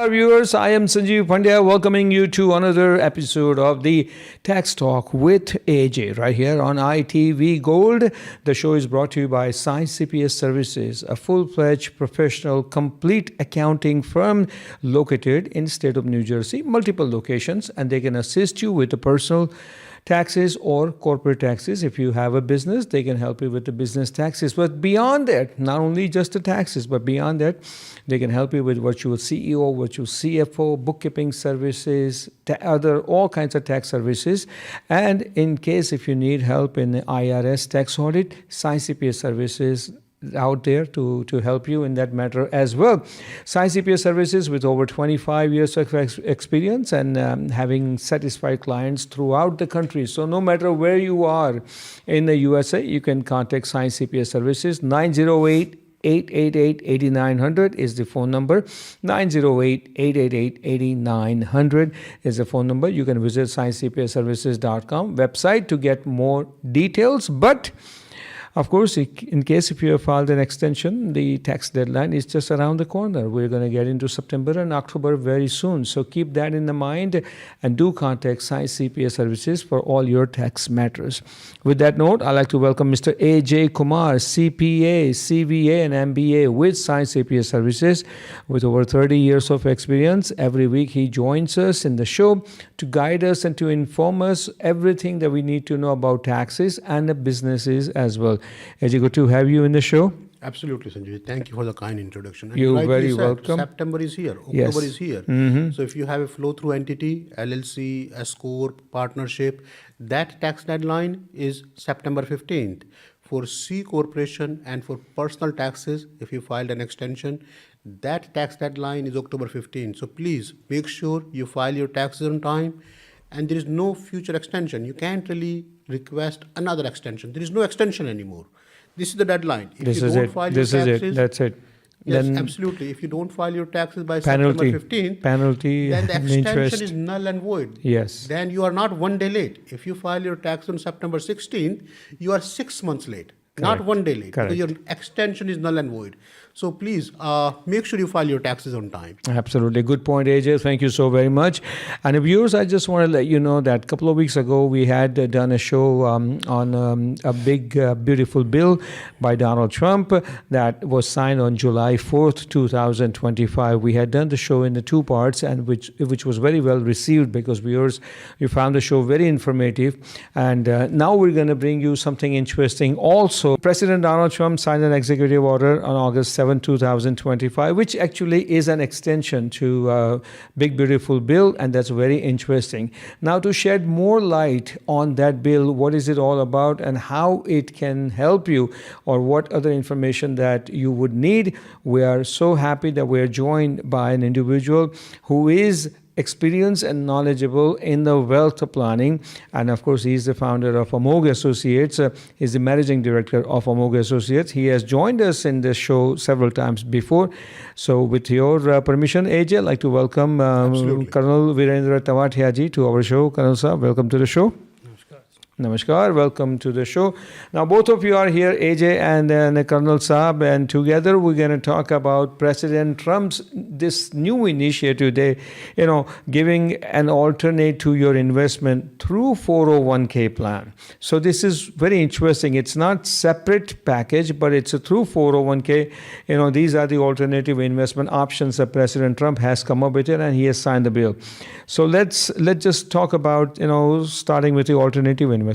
Namaskar viewers, I am Sanjeev Pandya welcoming you to another episode of the Tax Talk with AJ right here on ITV Gold. The show is brought to you by Science CPS Services, a full-fledged professional complete accounting firm located in the state of New Jersey, multiple locations, and they can assist you with the personal taxes or corporate taxes. If you have a business, they can help you with the business taxes. But beyond that, not only just the taxes, but beyond that, they can help you with virtual CEO, virtual CFO, bookkeeping services, all kinds of tax services. And in case if you need help in the IRS tax audit, Science CPS Services out there to help you in that matter as well. Science CPS Services with over 25 years of experience and having satisfied clients throughout the country. So no matter where you are in the USA, you can contact Science CPS Services. 908-888-8900 is the phone number. 908-888-8900 is the phone number. You can visit sciencecpsservices.com website to get more details. But of course, in case if you have filed an extension, the tax deadline is just around the corner. We're going to get into September and October very soon. So keep that in the mind and do contact Science CPS Services for all your tax matters. With that note, I'd like to welcome Mr. Ajay Kumar, CPA, CVA, and MBA with Science CPS Services with over 30 years of experience. Every week he joins us in the show to guide us and to inform us everything that we need to know about taxes and the businesses as well. Ajay, good to have you in the show. Absolutely, Sanjay. Thank you for the kind introduction. And You're very welcome. September is here. Yes. October is here. So if you have a flow-through entity, LLC, S Corp, partnership, that tax deadline is September 15th. For C Corporation and for personal taxes, if you filed an extension, that tax deadline is October 15th. So please make sure you file your taxes on time. And there is no future extension. You can't really request another extension. There is no extension anymore. This is the deadline. If This you is don't it. file This your is taxes, it. That's it. Yes, Then absolutely. If you don't file your taxes by penalty, September 15th, penalty, then the and extension interest. is null and void. Yes. Then you are not one day late. If you file your tax on September 16th, you are 6 months late. Not one day late. Correct. Because your extension is null and void. So please make sure you file your taxes on time. Absolutely. Good point, AJ. Thank you so very much. And viewers, I just want to let you know that a couple of weeks ago, we had done a show on a big, beautiful bill by Donald Trump that was signed on July 4th, 2025. We had done the show in the two parts, and which was very well received because viewers, you found the show very informative. And now we're going to bring you something interesting. Also, President Donald Trump signed an executive order on August 7, 2025, which actually is an extension to Big Beautiful Bill, and that's very interesting. Now, to shed more light on that bill, what is it all about and how it can help you, or what other information that you would need, we are so happy that we are joined by an individual who is experienced and knowledgeable in the wealth planning. And of course, he's the founder of Amog Associates. He's the managing director of Amog Associates. He has joined us in this show several times before. So with your permission, AJ, I'd like to welcome Colonel Virendra Tawatiaji to our show. Colonel Saab, welcome to the show. Namaskar, welcome to the show. Now, both of you are here, AJ and Colonel Saab, and together we're going to talk about President Trump's this new initiative, giving an alternate to your investment through 401k plan. So this is very interesting. It's not separate package, but it's a through 401k. These are the alternative investment options that President Trump has come up with it, and he has signed the bill. So let's just talk about, starting with the alternative investment.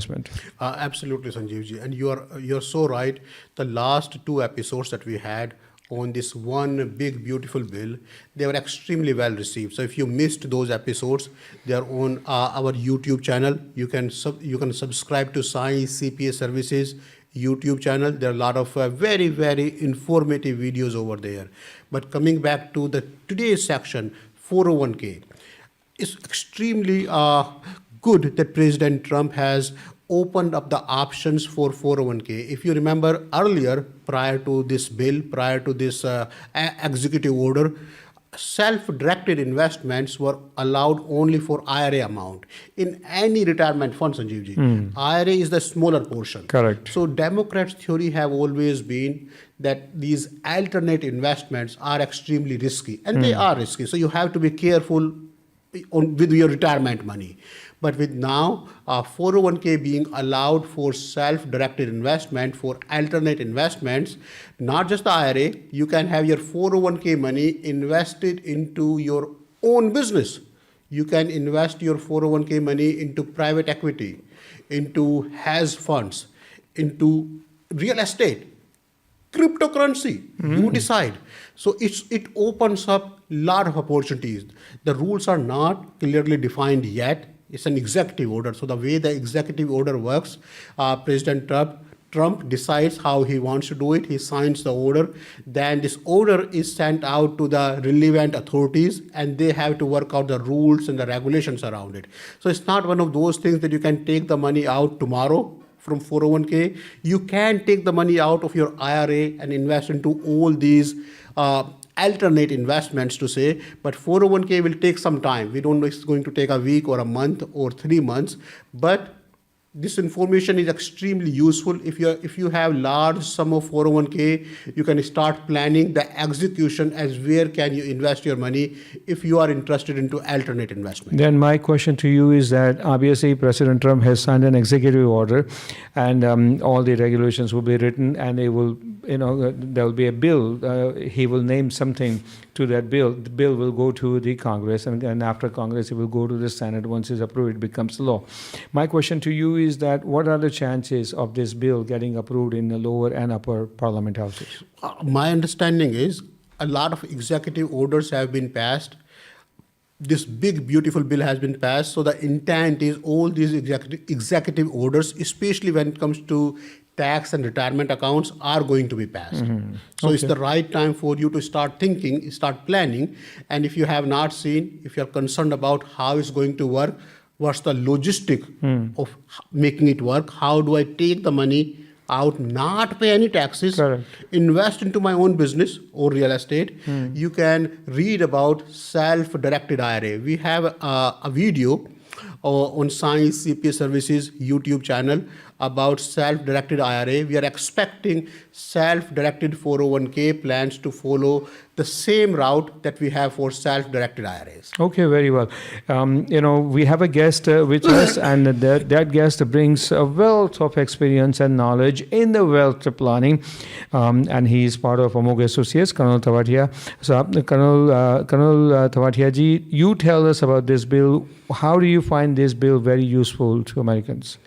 Absolutely, Sanjeevji, and you're so right. The last two episodes that we had on this one big beautiful bill, they were extremely well received. So if you missed those episodes, they are on our YouTube channel. You can subscribe to Science CPA Services YouTube channel. There are a lot of very, very informative videos over there. But coming back to the today's section, 401k. It's extremely good that President Trump has opened up the options for 401k. If you remember earlier, prior to this bill, prior to this executive order, self-directed investments were allowed only for IRA amount. In any retirement fund, Sanjeev ji, IRA is the smaller portion. Correct. So Democrats' theory have always been that these alternate investments are extremely risky, and they are risky. So you have to be careful with your retirement money. But with now 401k being allowed for self-directed investment, for alternate investments, not just the IRA, you can have your 401k money invested into your own business. You can invest your 401k money into private equity, into hedge funds, into real estate, cryptocurrency. You decide. So it opens up a lot of opportunities. The rules are not clearly defined yet. It's an executive order. So the way the executive order works, President Trump decides how he wants to do it. He signs the order. Then this order is sent out to the relevant authorities, and they have to work out the rules and the regulations around it. So it's not one of those things that you can take the money out tomorrow from 401k. You can take the money out of your IRA and invest into all these alternate investments, to say, but 401k will take some time. We don't know if it's going to take a week or a month or 3 months, but this information is extremely useful. If you have large sum of 401k, you can start planning the execution as where can you invest your money if you are interested into alternate investment. Then my question to you is that obviously President Trump has signed an executive order, and all the regulations will be written, and they will, there will be a bill. He will name something to that bill. The bill will go to the Congress, and after Congress, it will go to the Senate. Once it's approved, it becomes law. My question to you is that what are the chances of this bill getting approved in the lower and upper parliament houses? My understanding is a lot of executive orders have been passed. This big, beautiful bill has been passed. So the intent is all these executive orders, especially when it comes to tax and retirement accounts, are going to be passed. So it's the right time for you to start thinking, start planning. And if you have not seen, if you're concerned about how it's going to work, what's the logistic of making it work, how do I take the money out, not pay any taxes, Correct. invest into my own business or real estate, you can read about self-directed IRA. We have a video on Science CPA Services YouTube channel about self-directed IRA. We are expecting self-directed 401k plans to follow the same route that we have for self-directed IRAs. Okay, very well. We have a guest with us, and that guest brings a wealth of experience and knowledge in the wealth planning, and he is part of Amog Associates, Colonel Tavatia. So, Colonel Tavatia ji, you tell us about this bill. How do you find this bill very useful to Americans?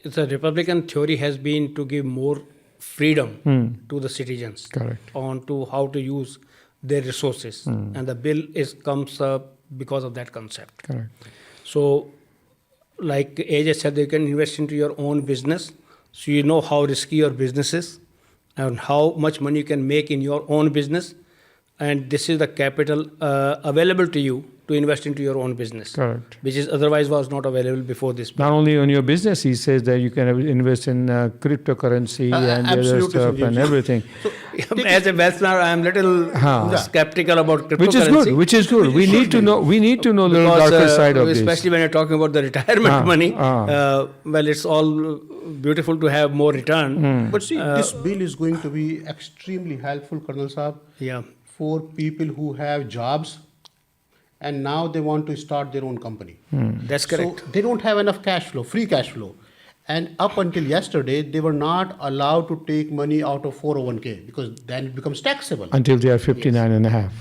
The Republican theory has been to give more freedom to the citizens. Correct. On to how to use their resources. And the bill comes up because of that concept. Correct. So, like AJ said, you can invest into your own business. So you know how risky your business is and how much money you can make in your own business. And this is the capital available to you to invest into your own business. Correct. Which is otherwise was not available before this bill. Not only on your business, he says that you can invest in cryptocurrency and the other stuff and everything. So, as a wealth planner, I am little skeptical about cryptocurrency. Which is good. We need to know the little darker side of this. Especially when you're talking about the retirement money. Well, it's all beautiful to have more return. But see, this bill is going to be extremely helpful, Colonel Saab, for people who have jobs and now they want to start their own company. That's correct. So they don't have enough cash flow, free cash flow. And up until yesterday, they were not allowed to take money out of 401k because then it becomes taxable. Until they are 59 and a half.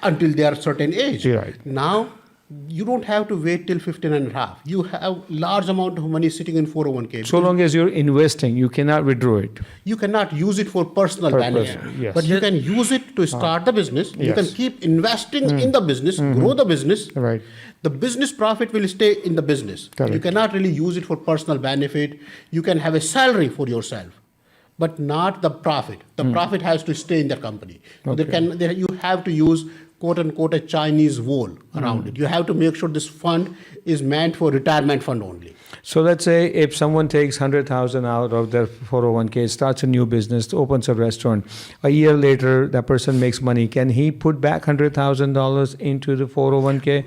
Until they are a certain age. Right. Now, you don't have to wait till 15 and a half. You have large amount of money sitting in 401k. So long as you're investing, you cannot withdraw it. You cannot use it for personal benefit. Yes. But you can use it to start the business. You can keep investing in the business, grow the business. Right. The business profit will stay in the business. Correct. You cannot really use it for personal benefit. You can have a salary for yourself, but not the profit. The profit has to stay in the company. Okay. You have to use quote unquote a Chinese wall around it. You have to make sure this fund is meant for retirement fund only. So let's say if someone takes 100,000 out of their 401k, starts a new business, opens a restaurant, a year later that person makes money, can he put back $100,000 into the 401k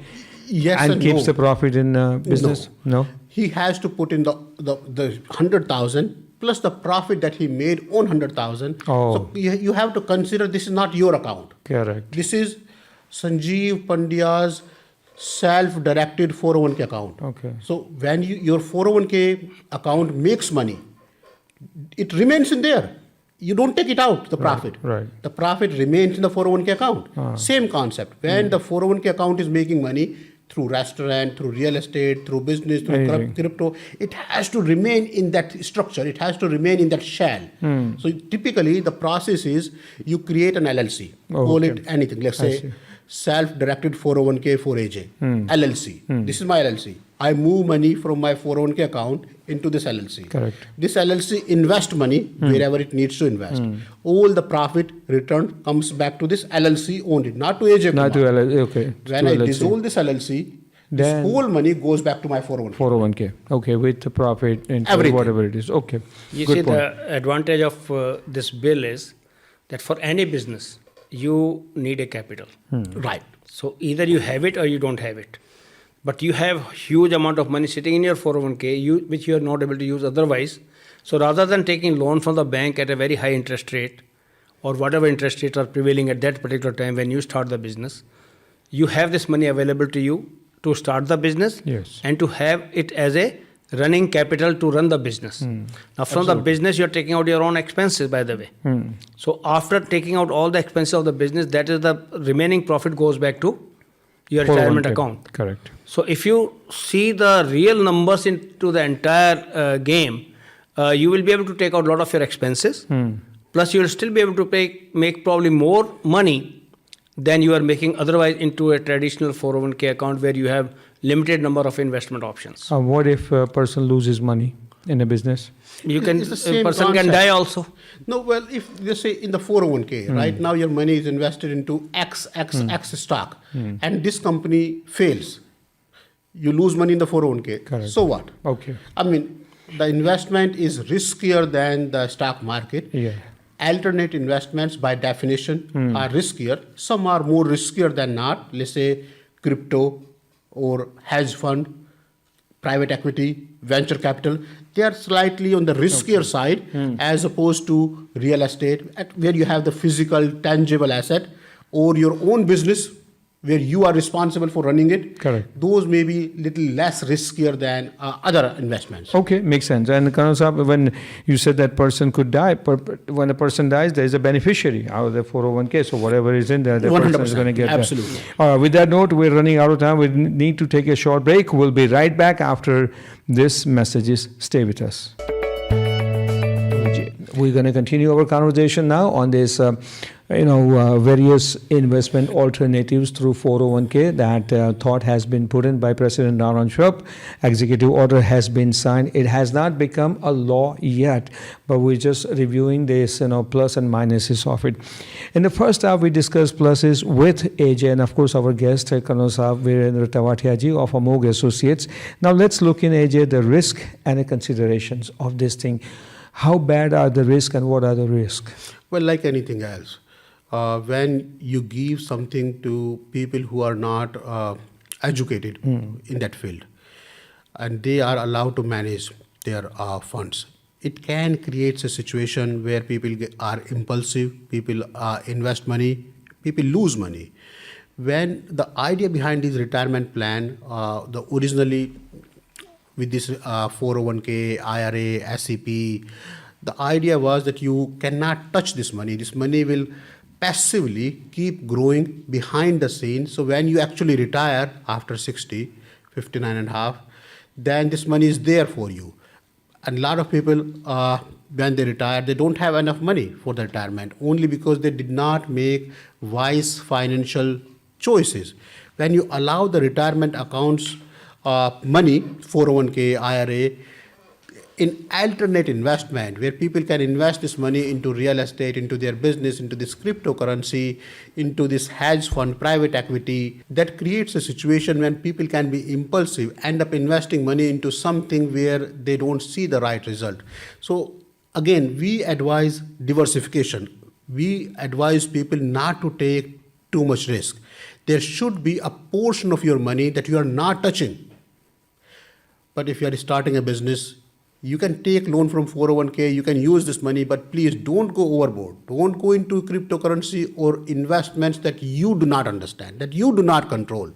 Yes and keeps no. the profit in business? No. He has to put in the 100,000 plus the profit that he made on 100,000. Oh. So you have to consider this is not your account. Correct. This is Sanjeev Pandya's self-directed 401k account. Okay. So when your 401k account makes money, it remains in there. You don't take it out, the profit. right. The profit remains in the 401k account. Same concept. When the 401k account is making money through restaurant, through real estate, through business, through Anything. crypto, it has to remain in that structure. It has to remain in that shell. So typically the process is you create an LLC. Oh, Call okay. it anything. Let's I say see. self-directed 401k for AJ. LLC. This is my LLC. I move money from my 401k account into this LLC. Correct. This LLC invest money wherever it needs to invest. All the profit return comes back to this LLC only, not to AJ Kumar. Not to LLC. Okay. When To I LLC. dissolve this LLC, Then- this whole money goes back to my 401k. 401k. Okay, with the profit and Everything. whatever it is. Okay. You Good see, point. the advantage of this bill is that for any business, you need a capital. Right. So either you have it or you don't have it. But you have huge amount of money sitting in your 401k, which you are not able to use otherwise. So rather than taking loan from the bank at a very high interest rate, or whatever interest rates are prevailing at that particular time when you start the business, you have this money available to you to start the business Yes. and to have it as a running capital to run the business. Now from the business you're taking out your own expenses, by the way. So after taking out all the expenses of the business, that is the remaining profit goes back to your retirement 401k. account. Correct. So if you see the real numbers into the entire game, you will be able to take out a lot of your expenses. Plus you will still be able to make probably more money than you are making otherwise into a traditional 401k account where you have limited number of investment options. What if a person loses money in a business? You can, It's the a same person can concept. die also. No, well, if you say in the 401k, right now your money is invested into X stock, and this company fails, you lose money in the 401k. Correct. So what? Okay. I mean, the investment is riskier than the stock market. Yeah. Alternate investments, by definition, are riskier. Some are more riskier than not. Let's say crypto or hedge fund, private equity, venture capital. They are slightly on the riskier side as opposed to real estate, where you have the physical, tangible asset, or your own business where you are responsible for running it. Correct. Those may be little less riskier than other investments. Okay, makes sense. And Colonel Saab, when you said that person could die, when a person dies, there is a beneficiary out of the 401k. So whatever is in there, the person is 100%, going to get absolutely. that. With that note, we're running out of time. We need to take a short break. We'll be right back after this messages. Stay with us. We're going to continue our conversation now on this, various investment alternatives through 401k that thought has been put in by President Donald Trump. Executive order has been signed. It has not become a law yet, but we're just reviewing this, plus and minuses of it. In the first half, we discussed pluses with AJ and, of course, our guest, Colonel Saab Virendra Tawatiaji of Amog Associates. Now, let's look in, AJ, the risk and the considerations of this thing. How bad are the risks and what are the risks? Well, like anything else, when you give something to people who are not educated in that field, and they are allowed to manage their funds, it can create a situation where people are impulsive, people invest money, people lose money. When the idea behind this retirement plan, the originally with this 401k, IRA, SEP, the idea was that you cannot touch this money. This money will passively keep growing behind the scenes. So when you actually retire after 60, 59 and a half, then this money is there for you. And a lot of people, when they retire, they don't have enough money for the retirement, only because they did not make wise financial choices. When you allow the retirement accounts money, 401k, IRA, in alternate investment, where people can invest this money into real estate, into their business, into this cryptocurrency, into this hedge fund, private equity, that creates a situation when people can be impulsive, end up investing money into something where they don't see the right result. So again, we advise diversification. We advise people not to take too much risk. There should be a portion of your money that you are not touching. But if you are starting a business, you can take loan from 401k, you can use this money, but please don't go overboard. Don't go into cryptocurrency or investments that you do not understand, that you do not control.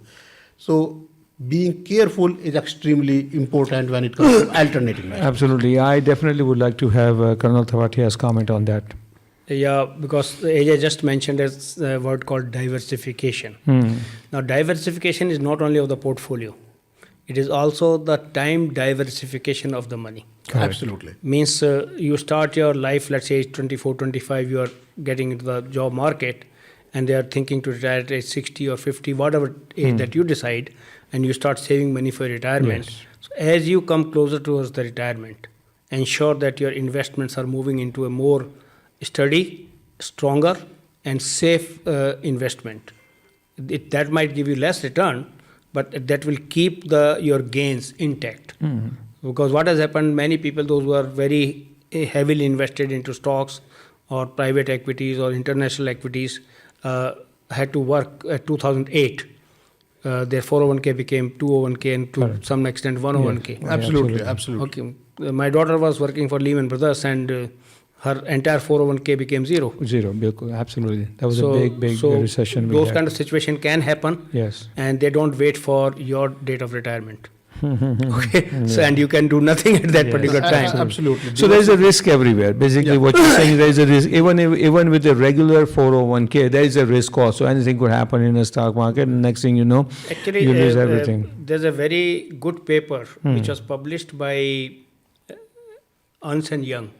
So being careful is extremely important when it comes to alternative investment. Absolutely. I definitely would like to have Colonel Thavatia's comment on that. Yeah, because AJ just mentioned a word called diversification. Now, diversification is not only of the portfolio, it is also the time diversification of the money. Correct. Absolutely. Means you start your life, let's say 24, 25, you are getting into the job market and they are thinking to retire at age 60 or 50, whatever age that you decide, and you start saving money for retirement. Yes. So as you come closer towards the retirement, ensure that your investments are moving into a more steady, stronger and safe investment. That might give you less return, but that will keep your gains intact. Because what has happened, many people, those who are very heavily invested into stocks or private equities or international equities, had to work at 2008. Their 401k became 201k and to some extent 101k. Yes. Absolutely, absolutely. Okay. My daughter was working for Lehman Brothers and her entire 401k became zero. Zero, bilkul, absolutely. That was a big recession. Those kind of situation can happen. Yes. And they don't wait for your date of retirement. Okay. So, and you can do nothing at that particular time. Absolutely. So there is a risk everywhere. Basically, what you're saying, there is a risk. Even with the regular 401k, there is a risk also. Anything could happen in a stock market, and next thing you know, Actually, you lose everything. There's a very good paper which was published by Ernst and Young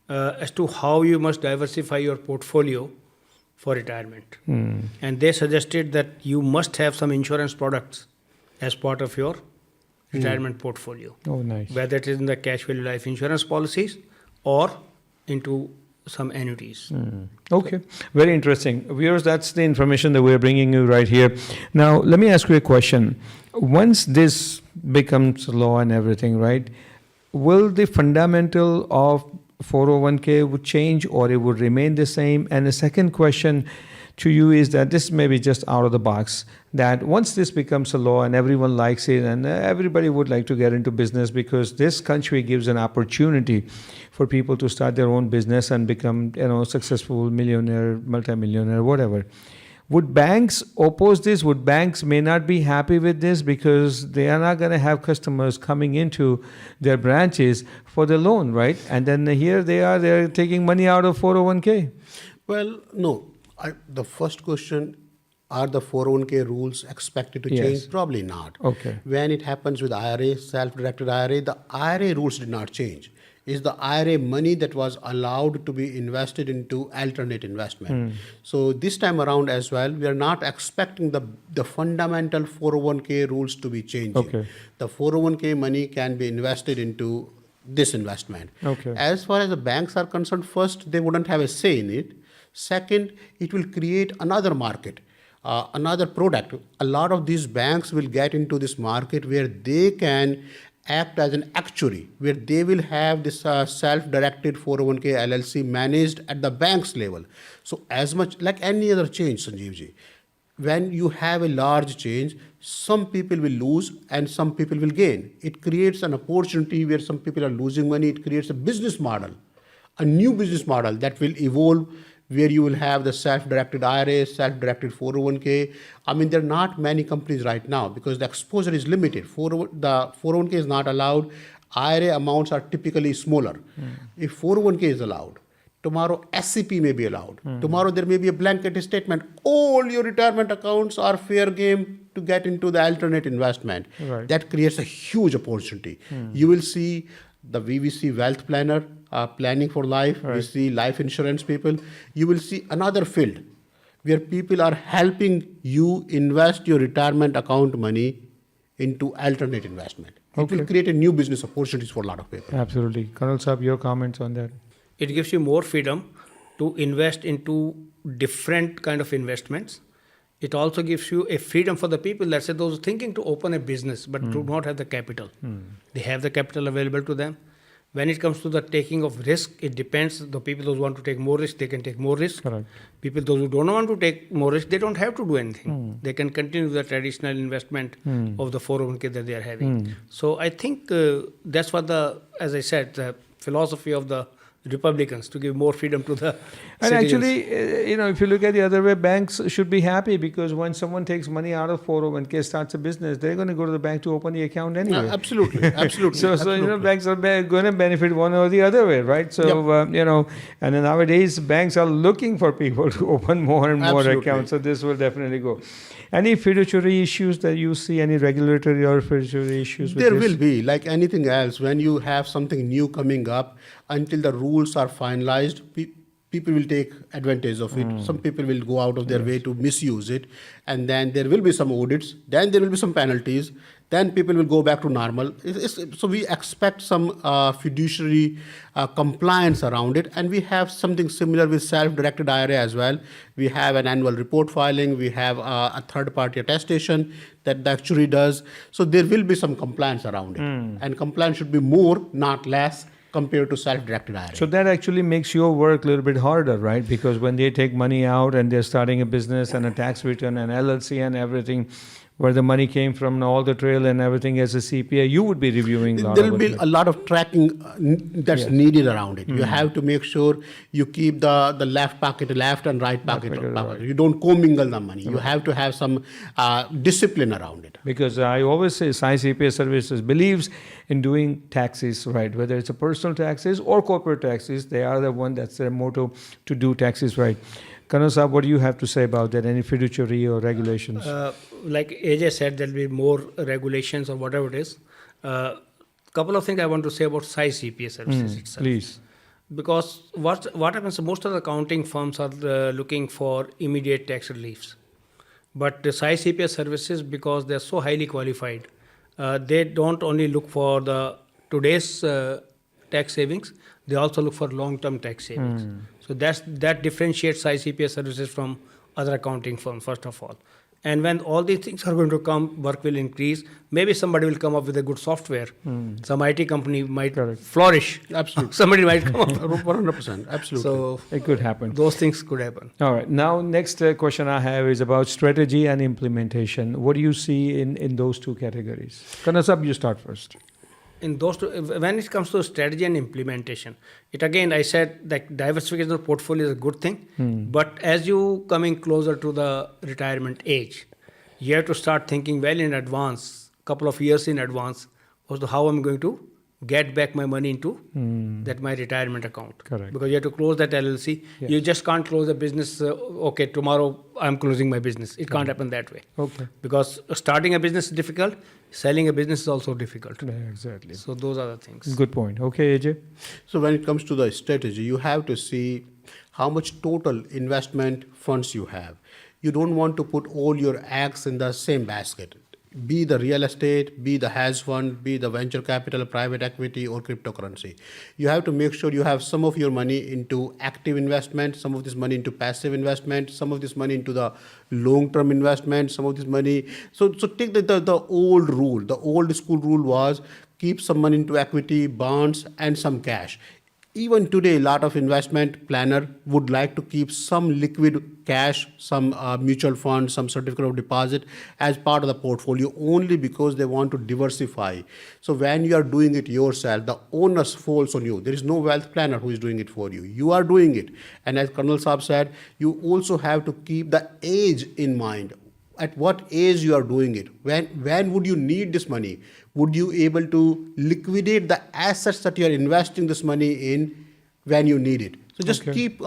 as to how you must diversify your portfolio for retirement. And they suggested that you must have some insurance products as part of your retirement portfolio. Oh, nice. Whether it is in the cash value life insurance policies or into some annuities. Okay, very interesting. Viewers, that's the information that we're bringing you right here. Now, let me ask you a question. Once this becomes law and everything, right, will the fundamental of 401k would change or it would remain the same? And the second question to you is that this may be just out of the box, that once this becomes a law and everyone likes it and everybody would like to get into business because this country gives an opportunity for people to start their own business and become, successful millionaire, multimillionaire, whatever. Would banks oppose this? Would banks may not be happy with this because they are not going to have customers coming into their branches for the loan, right? And then here they're taking money out of 401k. Well, no. The first question, are the 401k rules expected to Yes. change? Probably not. Okay. When it happens with IRA, self-directed IRA, the IRA rules did not change. It's the IRA money that was allowed to be invested into alternate investment. So this time around as well, we are not expecting the fundamental 401k rules to be changing. Okay. The 401k money can be invested into this investment. Okay. As far as the banks are concerned, first, they wouldn't have a say in it. Second, it will create another market, another product. A lot of these banks will get into this market where they can act as an actuary, where they will have this self-directed 401k LLC managed at the bank's level. So as much like any other change, Sanjeevji, when you have a large change, some people will lose and some people will gain. It creates an opportunity where some people are losing money. It creates a business model, a new business model that will evolve, where you will have the self-directed IRA, self-directed 401k. I mean, there are not many companies right now because the exposure is limited. The 401k is not allowed. IRA amounts are typically smaller. If 401k is allowed, tomorrow SCP may be allowed. Tomorrow there may be a blanket statement. All your retirement accounts are fair game to get into the alternate investment. Right. That creates a huge opportunity. You will see the VVC wealth planner, planning for life. Right. We see life insurance people. You will see another field where people are helping you invest your retirement account money into alternate investment. It will create a new business opportunities for a lot of people. Absolutely. Colonel Saab, your comments on that? It gives you more freedom to invest into different kind of investments. It also gives you a freedom for the people, let's say those thinking to open a business but do not have the capital. They have the capital available to them. When it comes to the taking of risk, it depends. The people those who want to take more risk, they can take more risk. Correct. People those who don't want to take more risk, they don't have to do anything. They can continue the traditional investment of the 401k that they are having. So I think that's what as I said, the philosophy of the Republicans, to give more freedom to the And citizens. actually, if you look at the other way, banks should be happy because when someone takes money out of 401k, starts a business, they're going to go to the bank to open the account anyway. Absolutely, absolutely. So banks are going to benefit one or the other way, right? So, and then nowadays, banks are looking for people to open more and more Absolutely. accounts. So this will definitely go. Any fiduciary issues that you see, any regulatory or fiduciary issues with There this? will be, like anything else, when you have something new coming up, until the rules are finalized, people will take advantage of it. Some people will go out of their way to misuse it. And then there will be some audits. Then there will be some penalties. Then people will go back to normal. So we expect some fiduciary compliance around it. And we have something similar with self-directed IRA as well. We have an annual report filing. We have a third-party attestation that the actuary does. So there will be some compliance around it. And compliance should be more, not less, compared to self-directed IRA. So that actually makes your work a little bit harder, right? Because when they take money out and they're starting a business and a tax return and LLC and everything, where the money came from and all the trail and everything as a CPA, you would be reviewing a lot There of will be it. a lot of tracking that's needed around it. You have to make sure you keep the left pocket left and right pocket pocket. You don't commingle the money. You have to have some discipline around it. Because I always say Sai CPA Services believes in doing taxes right, whether it's a personal taxes or corporate taxes. They are the one that's their motto, to do taxes right. Kanan Saab, what do you have to say about that? Any fiduciary or regulations? Like AJ said, there'll be more regulations or whatever it is. Couple of things I want to say about Sai CPA services itself. Please. Because what happens, most of the accounting firms are looking for immediate tax reliefs. But the Sai CPA services, because they're so highly qualified, they don't only look for the today's tax savings, they also look for long-term tax savings. So that differentiates Sai CPA services from other accounting firms, first of all. And when all these things are going to come, work will increase. Maybe somebody will come up with a good software. Some IT company might flourish. Absolutely. Somebody might come up. 100%. Absolutely. So It could happen. those things could happen. All right. Now, next question I have is about strategy and implementation. What do you see in those two categories? Kanan Saab, you start first. In those two, when it comes to strategy and implementation, it again, I said that diversification of portfolio is a good thing. But as you coming closer to the retirement age, you have to start thinking well in advance, couple of years in advance, as to how I'm going to get back my money into that my retirement account. Correct. Because you have to close that LLC. Yeah. You just can't close a business. Okay, tomorrow I'm closing my business. It can't happen that way. Okay. Because starting a business is difficult. Selling a business is also difficult. Yeah, exactly. So those are the things. Good point. Okay, AJ. So when it comes to the strategy, you have to see how much total investment funds you have. You don't want to put all your eggs in the same basket. Be the real estate, be the hedge fund, be the venture capital, private equity, or cryptocurrency. You have to make sure you have some of your money into active investment, some of this money into passive investment, some of this money into the long-term investment, some of this money. So take the old rule. The old school rule was keep some money into equity, bonds, and some cash. Even today, a lot of investment planner would like to keep some liquid cash, some mutual fund, some certificate of deposit as part of the portfolio only because they want to diversify. So when you are doing it yourself, the onus falls on you. There is no wealth planner who is doing it for you. You are doing it. And as Colonel Saab said, you also have to keep the age in mind. At what age you are doing it? When would you need this money? Would you able to liquidate the assets that you are investing this money in when you need it? So just keep,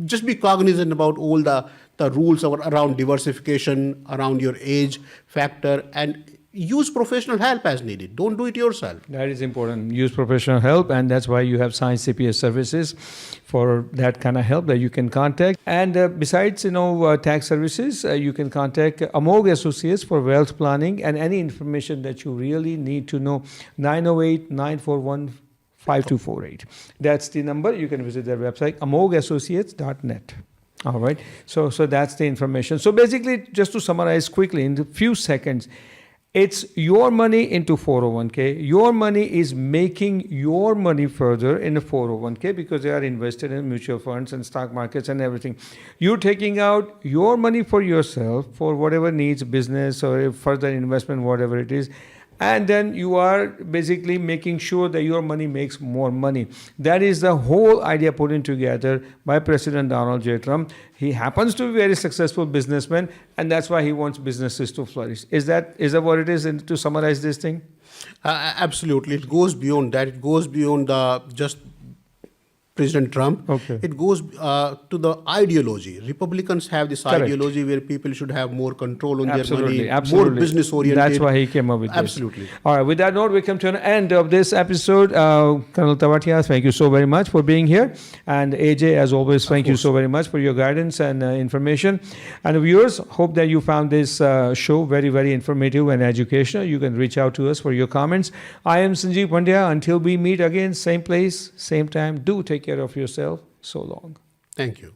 just be cognizant about all the rules around diversification, around your age factor, and use professional help as needed. Don't do it yourself. That is important. Use professional help, and that's why you have Science CPS services for that kind of help that you can contact. And besides, tax services, you can contact Amog Associates for wealth planning and any information that you really need to know. 908-941-5248. That's the number. You can visit their website, amogassociates.net. All right. So that's the information. So basically, just to summarize quickly in a few seconds, it's your money into 401k. Your money is making your money further in a 401k because they are invested in mutual funds and stock markets and everything. You're taking out your money for yourself for whatever needs, business or further investment, whatever it is. And then you are basically making sure that your money makes more money. That is the whole idea put in together by President Donald J. Trump. He happens to be a very successful businessman, and that's why he wants businesses to flourish. Is that what it is, to summarize this thing? Absolutely. It goes beyond that. It goes beyond just President Trump. Okay. It goes to the ideology. Republicans have this Correct. ideology where people should have more control on their money, Absolutely. more business oriented. That's why he came up with this. Absolutely. All right. With that note, we come to an end of this episode. Colonel Tavatia, thank you so very much for being here. And AJ, as always, thank you so very much for your guidance and information. And viewers, hope that you found this show very, very informative and educational. You can reach out to us for your comments. I am Sanjeev Pandya. Until we meet again, same place, same time. Do take care of yourself. So long. Thank you.